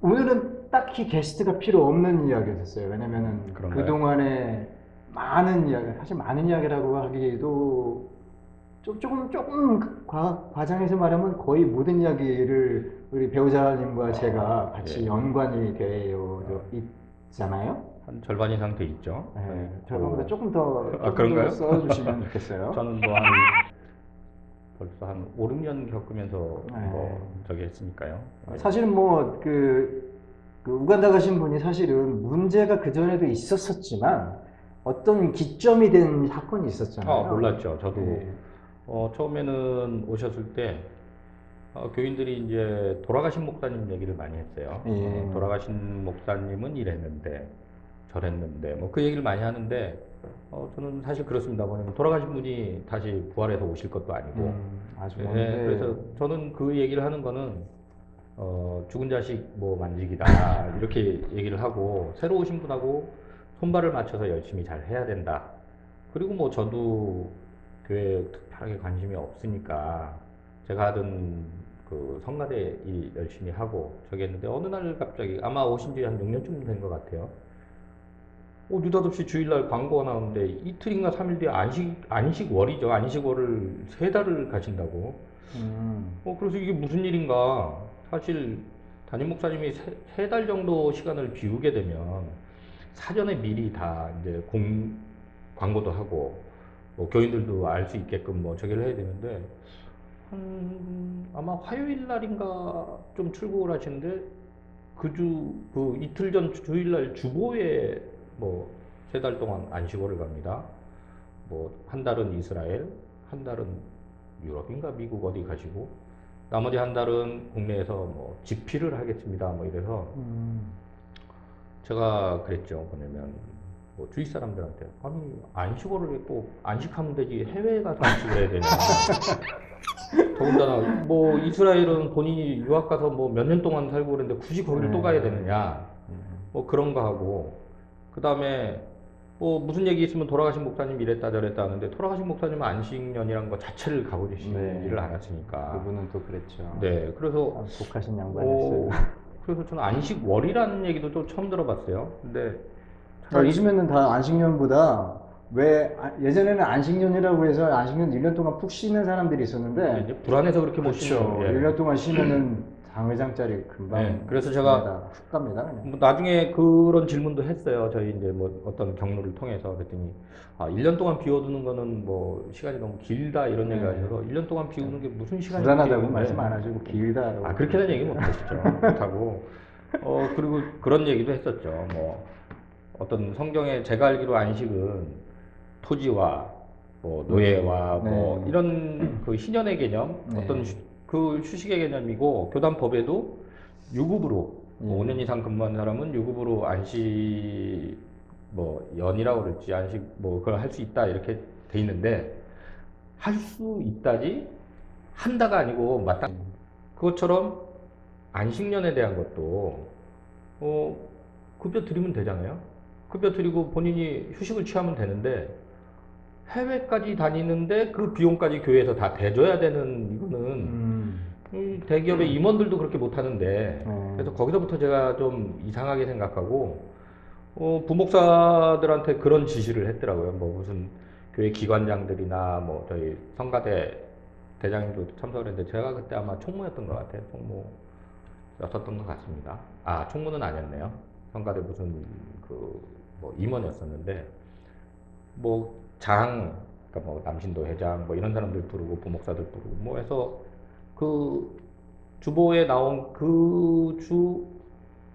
오늘은 딱히 게스트가 필요 없는 이야기였어요. 왜냐면은 그런가요? 그동안에 많은 이야기, 사실 많은 이야기라고 하기에도 조금 과장해서 말하면 거의 모든 이야기를 우리 배우자님과 제가 같이 예. 연관이 되어 있잖아요. 한 절반 이상 돼 있죠. 네, 네. 절반보다 조금 더, 아, 조금 더 그런가요? 써주시면 좋겠어요. 저는 뭐 벌써 한 5, 6년 겪으면서 뭐 저기 했으니까요. 네. 사실은 뭐, 그 우간다 가신 분이 사실은 문제가 그전에도 있었었지만 어떤 기점이 된 사건이 있었잖아요. 몰랐죠. 저도 네. 처음에는 오셨을 때 교인들이 이제 돌아가신 목사님 얘기를 많이 했어요. 예. 돌아가신 목사님은 이랬는데 저랬는데 뭐 그 얘기를 많이 하는데 저는 사실 그렇습니다. 뭐냐면 돌아가신 분이 다시 부활해서 오실 것도 아니고 아주 예, 먼데. 그래서 저는 그 얘기를 하는 거는 죽은 자식 뭐 만지기다 이렇게 얘기를 하고 새로 오신 분하고 손발을 맞춰서 열심히 잘 해야 된다. 그리고 뭐 저도 교회에 특별하게 관심이 없으니까 제가 하던 그 성가대 일 열심히 하고 저기 했는데 어느 날 갑자기 아마 오신 지 한 6년쯤 된 것 같아요. 느닷없이 주일날 광고가 나오는데 이틀인가 3일 뒤에 안식월이죠. 안식월을 3달을 가신다고. 그래서 이게 무슨 일인가. 사실 담임 목사님이 3달 정도 시간을 비우게 되면 사전에 미리 다 이제 광고도 하고 뭐 교인들도 알 수 있게끔 뭐 저기를 해야 되는데 아마 화요일 날인가 좀 출국을 하시는데 그 이틀 전 주일날 주보에 뭐 3달 동안 안식월을 갑니다. 뭐 한 달은 이스라엘, 한 달은 유럽인가 미국 어디 가시고 나머지 한 달은 국내에서 뭐 집필을 하겠습니다. 뭐 이래서 제가 그랬죠. 뭐냐면 뭐 주위 사람들한테 아니 안식월을 꼭 안식하면 되지 해외에 가서 안식을 해야 되냐. 더군다나 뭐 이스라엘은 본인이 유학 가서 뭐 몇 년 동안 살고 그랬는데 굳이 거기를 또 가야 되느냐. 뭐 그런 거 하고 그 다음에 뭐 무슨 얘기 있으면 돌아가신 목사님 이랬다 저랬다 하는데 돌아가신 목사님은 안식년이란 거 자체를 가보시지를 않았으니까. 그분은 또 그랬죠. 네, 그래서 참 독하신 양반이었어요. 그래서 저는 안식월이라는 얘기도 좀 처음 들어봤어요. 근데 요즘에는 다 안식년보다 왜 예전에는 안식년이라고 해서 안식년 1년 동안 푹 쉬는 사람들이 있었는데 이제 불안해서 그렇게 못 그렇죠. 쉬는. 예. 1년 동안 쉬면은 당회장짜리 금방 네, 그래서 제가 훅 갑니다. 그냥. 뭐 나중에 그런 질문도 했어요. 저희 이제 뭐 어떤 경로를 통해서 그랬더니 1년 동안 비워두는 거는 뭐 시간이 너무 길다 이런 얘기가 하셔서 1년 동안 비우는 게 무슨 시간이 불안하다고 말씀 안 하시고 길다라고. 그렇게는 얘기 못 하시죠. 못하고 그리고 그런 얘기도 했었죠. 뭐 어떤 성경에 제가 알기로 안식은 토지와 뭐 노예와 뭐 이런 그 희년의 개념 어떤 그 휴식의 개념이고 교단법에도 유급으로 뭐 5년 이상 근무한 사람은 유급으로 안식 뭐 연이라고 그랬지 안식 뭐 그걸 할 수 있다 이렇게 돼 있는데 할 수 있다지 한다가 아니고 마땅 그것처럼 안식년에 대한 것도 급여 드리면 되잖아요. 급여 드리고 본인이 휴식을 취하면 되는데 해외까지 다니는데 그 비용까지 교회에서 다 대줘야 되는 이거는 대기업의 임원들도 그렇게 못하는데 그래서 거기서부터 제가 좀 이상하게 생각하고 부목사들한테 그런 지시를 했더라고요. 뭐 무슨 교회 기관장들이나 뭐 저희 성가대 대장님도 참석을 했는데 제가 그때 아마 총무였던 것 같아요. 총무였었던 것 같습니다. 총무는 아니었네요. 성가대 무슨 뭐 임원이었었는데 그러니까 뭐 남신도 회장 뭐 이런 사람들 부르고 부목사들 부르고 뭐 해서 그 주보에 나온 그 주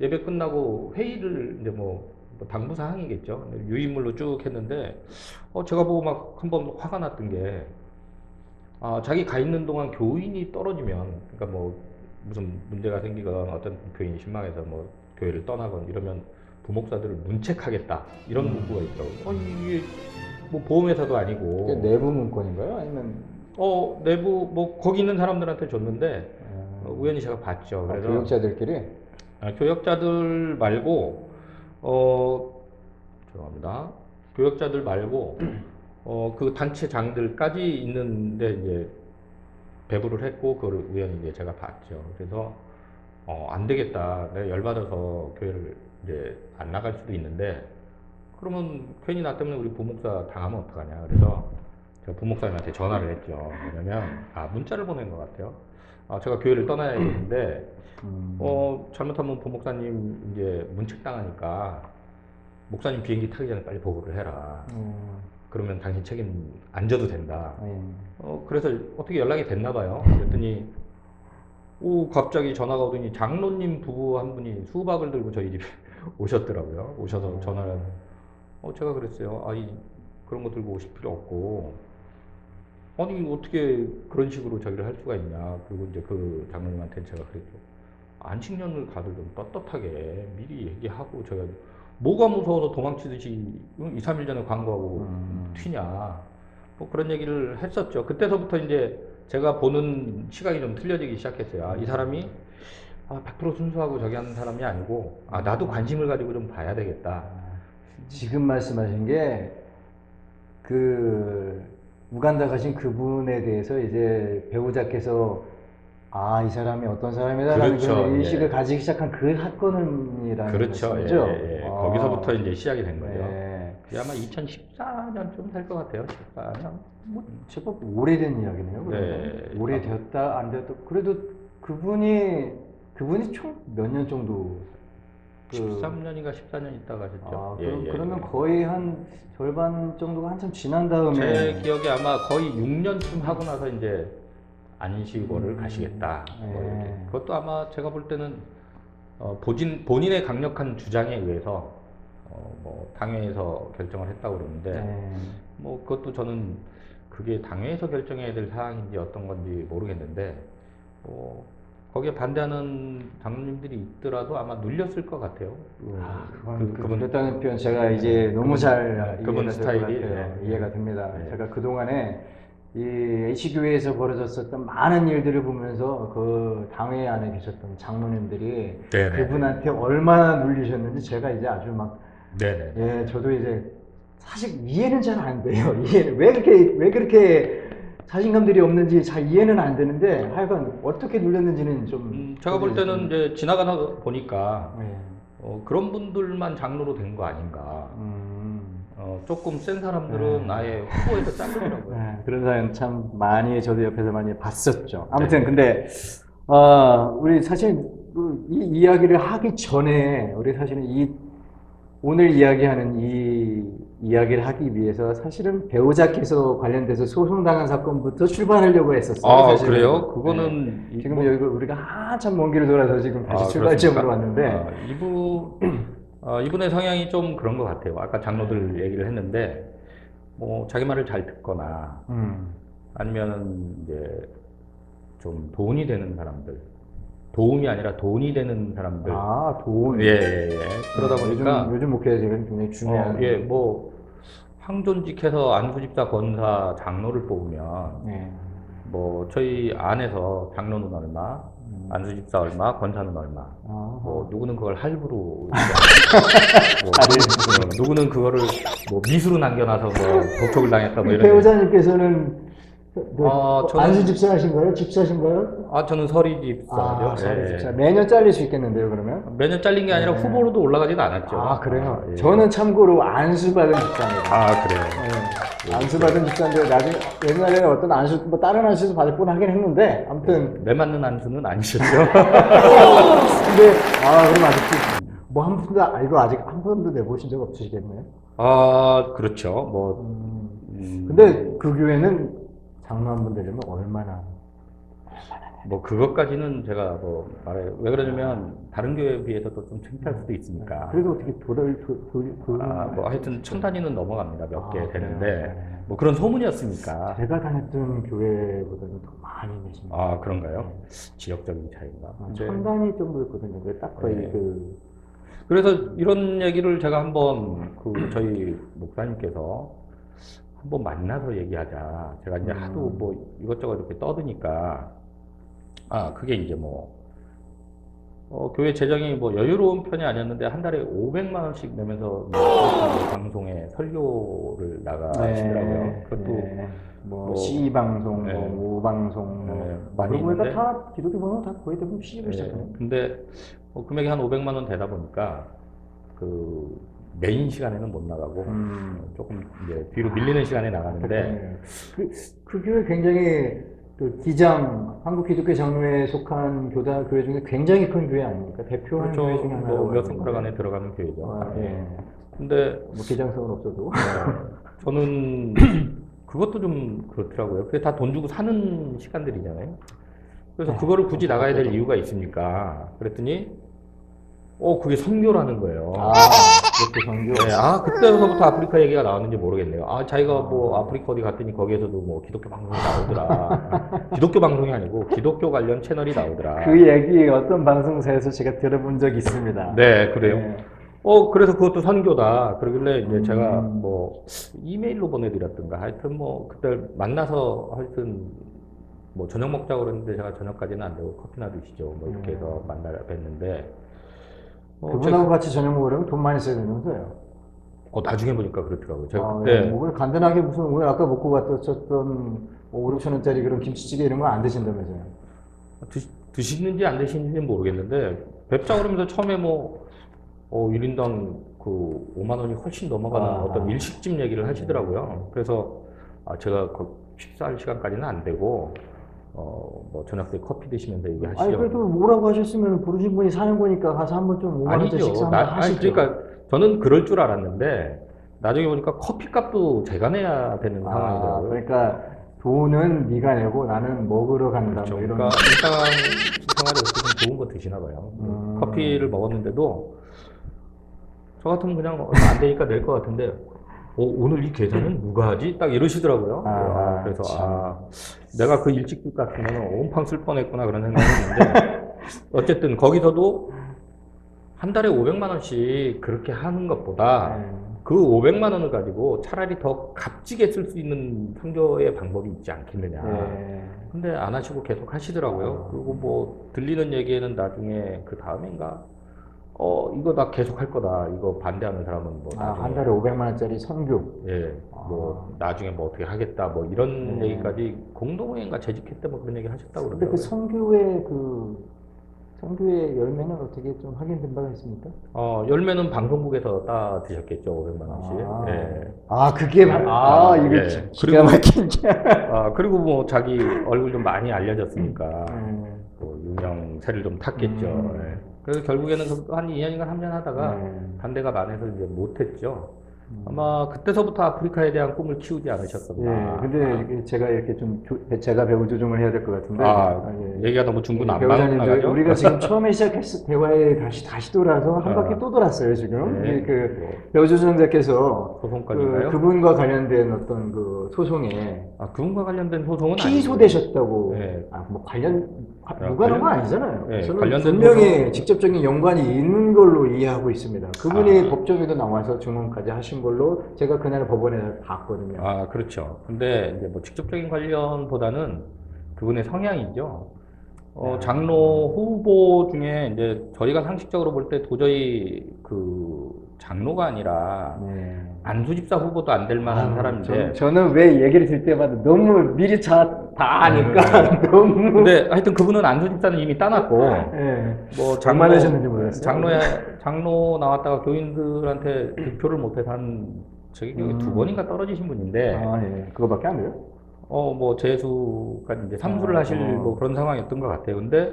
예배 끝나고 회의를 이제 뭐 당부 사항이겠죠. 유인물로 쭉 했는데 제가 보고 막 한번 화가 났던 게 자기 가 있는 동안 교인이 떨어지면 그러니까 뭐 무슨 문제가 생기거나 어떤 교인이 실망해서 뭐 교회를 떠나건 이러면 부목사들을 문책하겠다 이런 문구가 있더라고요. 이게 뭐 보험회사도 아니고 내부 문건인가요? 아니면 내부 뭐 거기 있는 사람들한테 줬는데 우연히 제가 봤죠. 그래서 교육자들끼리 교역자들 말고 죄송합니다. 교역자들 말고 그 단체장들까지 있는데 이제 배부를 했고 그걸 우연히 이제 제가 봤죠. 그래서 안 되겠다. 내가 열받아서 교회를 이제 안 나갈 수도 있는데, 그러면 괜히 나 때문에 우리 부목사 당하면 어떡하냐. 그래서 제가 부목사님한테 전화를 했죠. 왜냐면, 문자를 보낸 것 같아요. 제가 교회를 떠나야겠는데, 잘못하면 부목사님 이제 문책당하니까, 목사님 비행기 타기 전에 빨리 보고를 해라. 그러면 당신 책임 안 져도 된다. 그래서 어떻게 연락이 됐나 봐요. 그랬더니, 갑자기 전화가 오더니 장로님 부부 한 분이 수박을 들고 저희 집에 오셨더라고요. 오셔서 전화를, 제가 그랬어요. 그런 거 들고 오실 필요 없고, 아니, 어떻게 그런 식으로 저기를 할 수가 있냐. 그리고 이제 그 장로님한테 제가 그랬죠. 안식년을 가도 좀 떳떳하게 미리 얘기하고, 제가 뭐가 무서워서 도망치듯이 2, 3일 전에 광고하고 튀냐. 뭐 그런 얘기를 했었죠. 그때서부터 이제 제가 보는 시각이 좀 틀려지기 시작했어요. 이 사람이 100% 순수하고 저기 하는 사람이 아니고, 나도 관심을 가지고 좀 봐야 되겠다. 지금 말씀하신 게 그 우간다 가신 그분에 대해서 이제 배우자께서 이 사람이 어떤 사람이다라는 그렇죠. 그런 예. 인식을 가지기 시작한 그 사건이라는 그렇죠. 말씀이죠. 예. 거기서부터 이제 시작이 된 거죠. 예. 그게 아마 2014년쯤 될 것 같아요. 14년. 제법 오래된 이야기네요. 네. 오래되었다 안 되었다. 그래도 그분이 총 몇 년 정도 13년인가 14년 있다 가셨죠. 그러면 거의 한 절반 정도가 한참 지난 다음에 제 기억에 아마 거의 6년쯤 하고 나서 이제 안식월을 가시겠다. 뭐 이렇게. 그것도 아마 제가 볼 때는 본인의 강력한 주장에 의해서 뭐 당회에서 결정을 했다고 그러는데, 뭐 그것도 저는 그게 당회에서 결정해야 될 사항인지 어떤 건지 모르겠는데, 뭐 거기에 반대하는 장로님들이 있더라도 아마 눌렸을 것 같아요. 그분 했다는 표현 제가 이제 너무 잘 그분 이해가 스타일이 될 것 같아요. 네. 이해가 됩니다. 네. 제가 그동안에 이 H교회에서 벌어졌었던 많은 일들을 보면서 그 당회 안에 계셨던 장로님들이 네네. 그분한테 얼마나 눌리셨는지 제가 이제 아주 막 네네. 저도 이제 사실 이해는 잘 안 돼요. 이해는 왜 그렇게 자신감들이 없는지 잘 이해는 안 되는데 하여간 어떻게 눌렸는지는 좀 제가 볼 때는 이제 지나가다 보니까 네. 그런 분들만 장로로 된 거 아닌가. 조금 센 사람들은 아예 후보에서 자르더라고요. 그런 사연 참 많이 저도 옆에서 많이 봤었죠. 아무튼 네. 근데 우리 사실 이 이야기를 하기 전에 우리 사실은 오늘 이야기하는 이 이야기를 하기 위해서 사실은 배우자께서 관련돼서 소송당한 사건부터 출발하려고 했었어요. 사실은. 그래요? 그거는 네. 지금 여기 우리가 한참 먼 길을 돌아서 지금 다시 출발점으로 왔는데 이분의 성향이 좀 그런 것 같아요. 아까 장로들 얘기를 했는데, 뭐 자기 말을 잘 듣거나 아니면은 이제 좀 돈이 되는 사람들, 도움이 아니라 돈이 되는 사람들. 돈. 예. 그러다 보니까 요즘 목회자들은 굉장히 중요한. 뭐 황존직해서 안수집사 권사 장로를 뽑으면 뭐 저희 안에서 장로는 얼마, 안수집사 얼마, 권사는 얼마. 뭐 누구는 그걸 할부로 누구는 그거를 뭐 미수로 남겨놔서 뭐 독촉을 당했다 뭐 이런. 배우자님께서는 저는- 안수 집사하신가요? 집사신가요? 저는 서리집사죠. 서리 집사. 매년 잘릴 수 있겠는데요, 그러면? 매년 잘린 게 아니라 후보로도 올라가지도 않았죠. 그래요? 예. 저는 참고로 안수 받은 집사입니다. 그래요. 안수 받은 집사인데 나중에 옛날에 어떤 안수 뭐 다른 안수도 받을 뻔 하긴 했는데 아무튼 매 맞는 안수는 아니셨죠. 근데 그럼 아직도 뭐 한 번도 이거 아직 한 번도 내보신 적 없으시겠네요. 그렇죠. 뭐 근데 그 교회는 장로 한 분 되려면 얼마나 뭐 그것까지는 제가 뭐 말해요. 왜 그러냐면 다른 교회에 비해서도 좀 창피할 수도 있으니까. 그래도 어떻게 뭐 하여튼 1000단위는 넘어갑니다. 몇 개 되는데 그래요? 뭐 그런 소문이었으니까. 제가 다녔던 교회보다는 더 많이 내십니다. 그런가요? 지역적인 차이인가? 근데 1000단위 정도였거든요. 딱 거의 네. 그래서 이런 얘기를 제가 한번 저희 목사님께서 한번 만나서 얘기하자. 제가 이제 하도 뭐 이것저것 이렇게 떠드니까 그게 이제 뭐 교회 재정이 뭐 여유로운 편이 아니었는데 한 달에 500만 원씩 내면서 뭐 방송에 설교를 나가시더라고요. 그것도 뭐 C 방송, 네. 뭐 O 방송, 네, 뭐 많이 그러고 보니까 있는데. 다 기독교 보면 다 거의 대부분 C를 시작해요. 근데 금액이 한 500만 원 되다 보니까 그 메인 시간에는 못 나가고 조금 이제 뒤로 밀리는 시간에 나가는데 그 교회 굉장히 그 기장 한국 기독교 장로에 속한 교회 중에 굉장히 큰 교회 아닙니까? 대표하는 그렇죠. 교회 중에 하나라고 뭐 몇 알고 손가락 안에 있는데. 들어가는 교회죠. 예. 근데 뭐 기장성은 없어도. 저는 그것도 좀 그렇더라고요. 그게 다 돈 주고 사는 시간들이잖아요. 그래서 그거를 굳이 나가야 될 이유가 있습니까? 그랬더니 그게 선교라는 거예요. 그렇게 선교. 네, 그때서부터 아프리카 얘기가 나왔는지 모르겠네요. 자기가 뭐 아프리카 어디 갔더니 거기에서도 뭐 기독교 방송이 나오더라. 기독교 방송이 아니고 기독교 관련 채널이 나오더라. 그 얘기 어떤 방송사에서 제가 들어본 적이 있습니다. 네, 그래요. 네. 그래서 그것도 선교다. 그러길래 이제 제가 뭐 이메일로 보내드렸던가 하여튼 뭐 그때 만나서 하여튼 뭐 저녁 먹자고 그랬는데 제가 저녁까지는 안 되고 커피나 드시죠. 뭐 이렇게 해서 만나 뵀는데 그분하고 같이 저녁 먹으려면 돈 많이 써야 되면서요. 나중에 보니까 그렇더라고요. 제가 그때 오늘 간단하게 무슨 오늘 아까 먹고 갔었던 5, 6천 원짜리 그런 김치찌개 이런 거 안 드신다면서요. 드시는지 안 드시는지는 모르겠는데 뵙자 그러면서 처음에 뭐 1인당 그 5만 원이 훨씬 넘어가는 어떤 일식집 얘기를 하시더라고요. 그래서 제가 그 식사할 시간까지는 안 되고 뭐 저녁 때 커피 드시면서 얘기하시죠. 아니 그래도 뭐라고 하셨으면 부르신 분이 사는 거니까 가서 한번 좀 5만 원짜리 식사 한번 하시죠. 그러니까 저는 그럴 줄 알았는데 나중에 보니까 커피값도 제가 내야 되는 상황이더라고요. 그러니까 돈은 네가 내고 나는 먹으러 간다. 그렇죠. 뭐 이런. 그러니까 일상생활에 어떻게 좋은 거 드시나 봐요. 커피를 먹었는데도 저 같으면 그냥 안 되니까 낼 것 같은데 오늘 이 계산은 누가 하지? 딱 이러시더라고요. 그래서 내가 그 일찍집 같으면 온팡 쓸 뻔했구나 그런 생각이 했는데 어쨌든 거기서도 한 달에 500만 원씩 그렇게 하는 것보다 그 500만 원을 가지고 차라리 더 값지게 쓸 수 있는 선교의 방법이 있지 않겠느냐. 근데 안 하시고 계속 하시더라고요. 그리고 뭐 들리는 얘기에는 나중에 그 다음인가 이거 나 계속 할 거다. 이거 반대하는 사람은 뭐 나중에 한 달에 500만 원짜리 선교. 뭐 나중에 뭐 어떻게 하겠다. 뭐 이런 얘기까지 공동회의인가 재직회 때 뭐 그런 얘기 하셨다고 근데 그러더라고요. 그 선교의 열매는 어떻게 좀 확인된 바가 있습니까? 열매는 방송국에서 따 드셨겠죠. 500만 원씩. 그게 이게 기가 막힌 게. 그리고 뭐 자기 얼굴 좀 많이 알려졌으니까 또 유명세를 좀 탔겠죠. 그래서 결국에는 한 2년인가 3년 하다가 반대가 많아서 이제 못했죠. 아마 그때서부터 아프리카에 대한 꿈을 키우지 않으셨었나. 근데 제가 이렇게 좀 제가 배우 조정을 해야 될 것 같은데. 얘기가 너무 중구난방 배우자님들 나가죠. 우리가 지금 처음에 시작했을 대화에 다시 돌아서 한 바퀴 또 돌았어요 지금. 배우 조정자께서 소송까지인가요? 그분과 관련된 어떤 그 소송에 그분과 관련된 소송은 피소되셨다고. 뭐 무관한 건 아니잖아요. 저는 분명히 직접적인 연관이 있는 걸로 이해하고 있습니다. 그분이 법정에도 나와서 증언까지 하신 걸로 제가 그날 법원에 봤거든요. 그렇죠. 근데 이제 뭐 직접적인 관련보다는 그분의 성향이죠. 장로 후보 중에 이제 저희가 상식적으로 볼 때 도저히 그 장로가 아니라 안수집사 후보도 안 될 만한 사람인데 저는 왜 얘기를 들 때마다 너무 미리 다 아니까 너무. 근데 하여튼 그분은 안수집사는 이미 따놨고 뭐 얼마나 하셨는지 모르겠어요. 장로 나왔다가 교인들한테 득표를 못해서 저기 두 번인가 떨어지신 분인데 그거밖에 안 돼요? 뭐 재수까지 이제 삼수를 하실 뭐 그런 상황이었던 것 같아요. 근데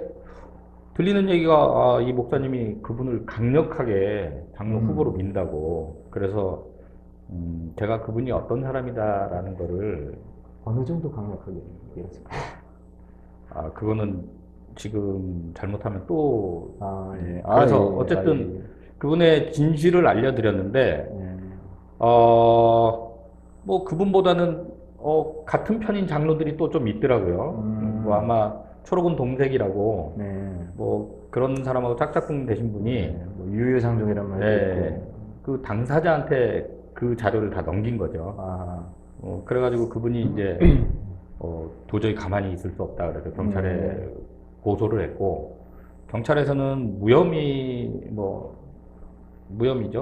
들리는 얘기가 이 목사님이 그분을 강력하게 장로 후보로 민다고. 그래서 제가 그분이 어떤 사람이다라는 거를 어느 정도 강력하게 얘기했을까요? 그거는 지금 잘못하면 또 그래서 어쨌든 그분의 진실을 알려드렸는데 뭐 그분보다는 같은 편인 장로들이 또 좀 있더라고요. 뭐 아마 초록은 동색이라고 뭐 그런 사람하고 짝짝꿍 되신 분이 뭐 유유상종이란 말도 있고. 그 당사자한테 그 자료를 다 넘긴 거죠. 그래가지고 그분이 이제 도저히 가만히 있을 수 없다 그래서 경찰에 고소를 했고 경찰에서는 무혐의죠.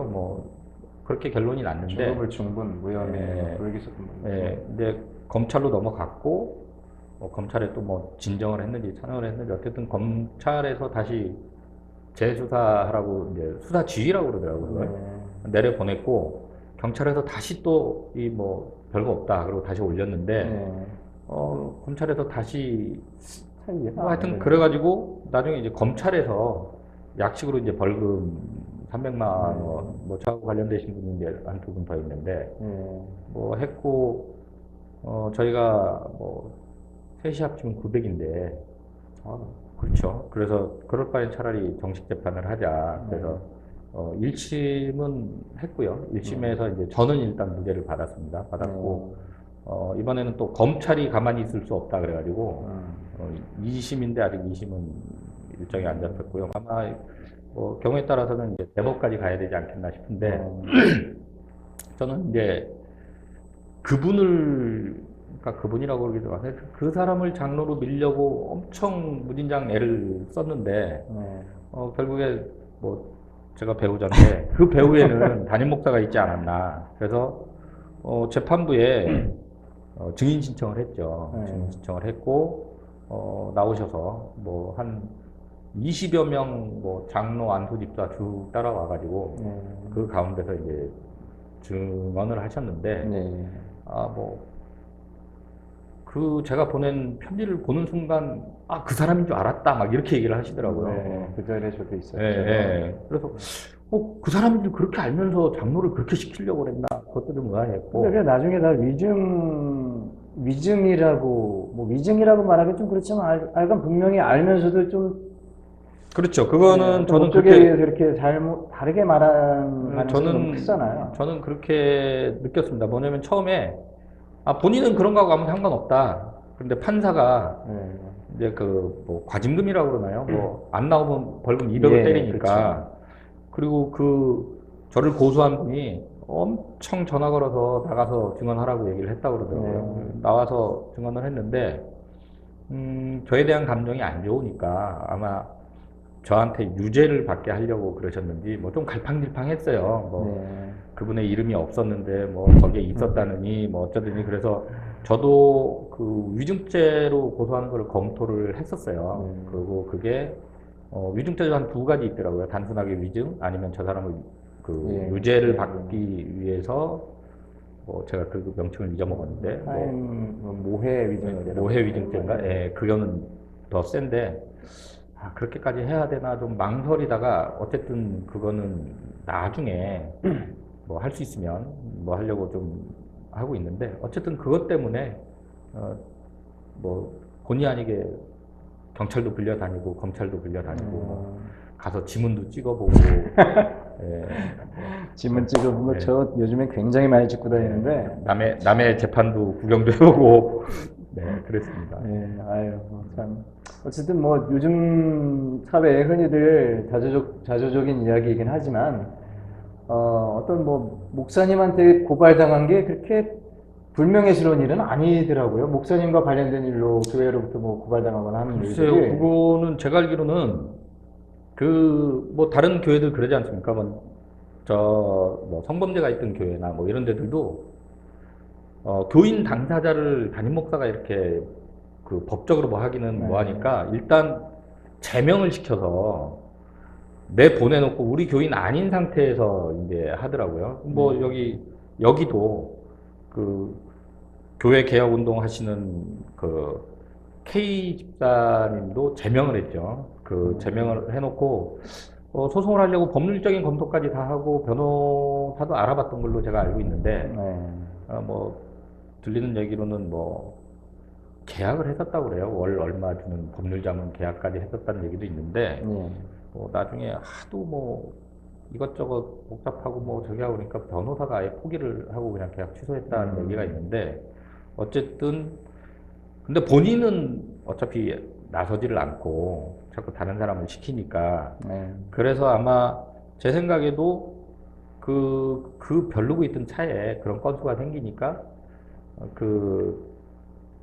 뭐 그렇게 결론이 났는데, 중급을 중분, 무혐의, 예. 불기소금. 예, 근데 검찰로 넘어갔고, 검찰에 또 뭐 진정을 했는지 찬원을 했는지 어쨌든 검찰에서 다시 재수사하라고 이제 수사 지휘라고 그러더라고요. 그걸. 내려보냈고 경찰에서 다시 또 이 뭐 별거 없다 그러고 다시 올렸는데 네. 검찰에서 다시 차이가 뭐 하여튼 안 그래가지고 나중에 이제 검찰에서 약식으로 이제 벌금 300만 원, 뭐 저하고 관련되신 분이 이제 한 두 분 더 있는데 뭐 했고 저희가 뭐 셋이 합치면 900인데 그렇죠. 그래서 그럴 바엔 차라리 정식 재판을 하자. 그래서 1심은 했고요. 1심에서 이제 저는 일단 무죄를 받았고 이번에는 또 검찰이 가만히 있을 수 없다 그래가지고 2심인데 아직 2심은 일정이 안 잡혔고요. 아마 경우에 따라서는 이제 대법까지 가야 되지 않겠나 싶은데 저는 이제 그러니까 그분이라고 그러기도 하고 그 사람을 장로로 밀려고 엄청 무진장 애를 썼는데 결국에 뭐 제가 배우자인데 그 배후에는 담임 목사가 있지 않았나. 그래서 재판부에 증인 신청을 했죠. 증인 신청을 했고 나오셔서 뭐 한 20여 명 뭐 장로 안수 집사 쭉 따라와가지고 그 가운데서 이제 증언을 하셨는데 그 제가 보낸 편지를 보는 순간 그 사람인 줄 알았다 막 이렇게 얘기를 하시더라고요. 그 자리에 저도 있었죠. 그래서 그 사람인 줄 그렇게 알면서 장로를 그렇게 시키려고 그랬나 그것도 좀 의아했고. 근데 나중에 다 위증이라고 뭐 위증이라고 말하기 좀 그렇지만 알간 분명히 알면서도 좀 그렇죠. 그거는 저는 그렇게 잘못 다르게 말한 가능성이 너무 크잖아요. 저는 그렇게 느꼈습니다. 뭐냐면 처음에 본인은 그런 거하고 아무 상관없다. 근데 판사가 이제 뭐 과징금이라고 그러나요? 뭐 안 나오면 벌금 200을 때리니까. 그리고 저를 고소한 분이 엄청 전화 걸어서 나가서 증언하라고 얘기를 했다고 그러더라고요. 나와서 증언을 했는데 저에 대한 감정이 안 좋으니까 아마 저한테 유죄를 받게 하려고 그러셨는지 뭐 좀 갈팡질팡했어요. 그분의 이름이 없었는데 뭐 거기에 있었다느니 뭐 어쩌더니 그래서 저도 그 위증죄로 고소하는 걸 검토를 했었어요. 그리고 그게 위증죄도 한 두 가지 있더라고요. 단순하게 위증 아니면 저 사람을 유죄를 받기 위해서 제가 그 명칭을 잊어먹었는데 모해 위증 모해 위증죄인가? 그거는 더 센데 그렇게까지 해야 되나 좀 망설이다가 어쨌든 그거는 나중에 뭐 할 수 있으면 뭐 하려고 좀 하고 있는데 어쨌든 그것 때문에 뭐 본의 아니게 경찰도 불려다니고 검찰도 불려다니고 가서 지문도 찍어보고 지문 찍어보고 저 요즘에 굉장히 많이 찍고 다니는데 남의 재판도 구경도 해보고 그랬습니다. 아유 참 어쨌든 뭐 요즘 사회에 흔히들 자조적인 이야기이긴 하지만 어떤 뭐 목사님한테 고발당한 게 그렇게 불명예스러운 일은 아니더라고요. 목사님과 관련된 일로 교회로부터 뭐 고발당하거나 하는 글쎄요, 일들이 그거는 제가 알기로는 뭐 다른 교회들 그러지 않습니까? 뭐 성범죄가 있던 교회나 뭐 이런 데들도 교인 당사자를 담임 목사가 이렇게 그 법적으로 뭐 하기는 뭐 하니까 일단 제명을 시켜서 보내놓고 우리 교인 아닌 상태에서 이제 하더라고요. 뭐 여기도 그 교회 개혁 운동 하시는 그 K 집사님도 제명을 했죠. 제명을 해놓고 소송을 하려고 법률적인 검토까지 다 하고 변호사도 알아봤던 걸로 제가 알고 있는데 뭐 들리는 얘기로는 뭐 계약을 했었다고 그래요. 월 얼마 주는 법률자문 계약까지 했었다는 얘기도 있는데 나중에 하도 뭐 이것저것 복잡하고 뭐 저기 하고 그러니까 변호사가 아예 포기를 하고 그냥 계약 취소했다는 얘기가 있는데 어쨌든 근데 본인은 어차피 나서지를 않고 자꾸 다른 사람을 시키니까 그래서 아마 제 생각에도 벼르고 있던 차에 그런 건수가 생기니까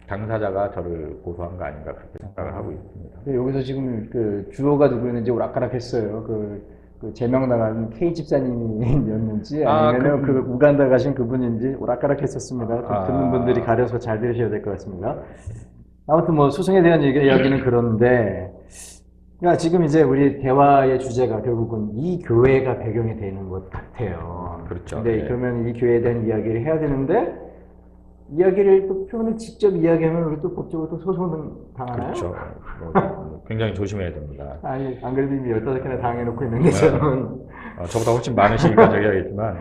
당사자가 저를 고소한 거 아닌가 그렇게 생각을 하고 있습니다. 근데 여기서 지금 그 주어가 누구였는지 오락가락했어요. 그 제명당한 K 집사님이었는지 아니면은 그 우간다 가신 그분인지 오락가락했었습니다. 좀 듣는 분들이 가려서 잘 들으셔야 될 것 같습니다. 아무튼 뭐 소송에 대한 이야기는 그런데, 그러니까 지금 이제 우리 대화의 주제가 결국은 이 교회가 배경이 되는 것 같아요. 그렇죠. 근데 네. 그러면 이 교회에 대한 이야기를 해야 되는데, 이야기를 또 표현을 직접 이야기하면 우리 또 법적으로 또 소송을 당하나요? 그렇죠. 뭐 굉장히 조심해야 됩니다. 아니, 안 그래도 이미 15개나 당해놓고 있는데 저는. 저보다 훨씬 많으시니까 저기 하겠지만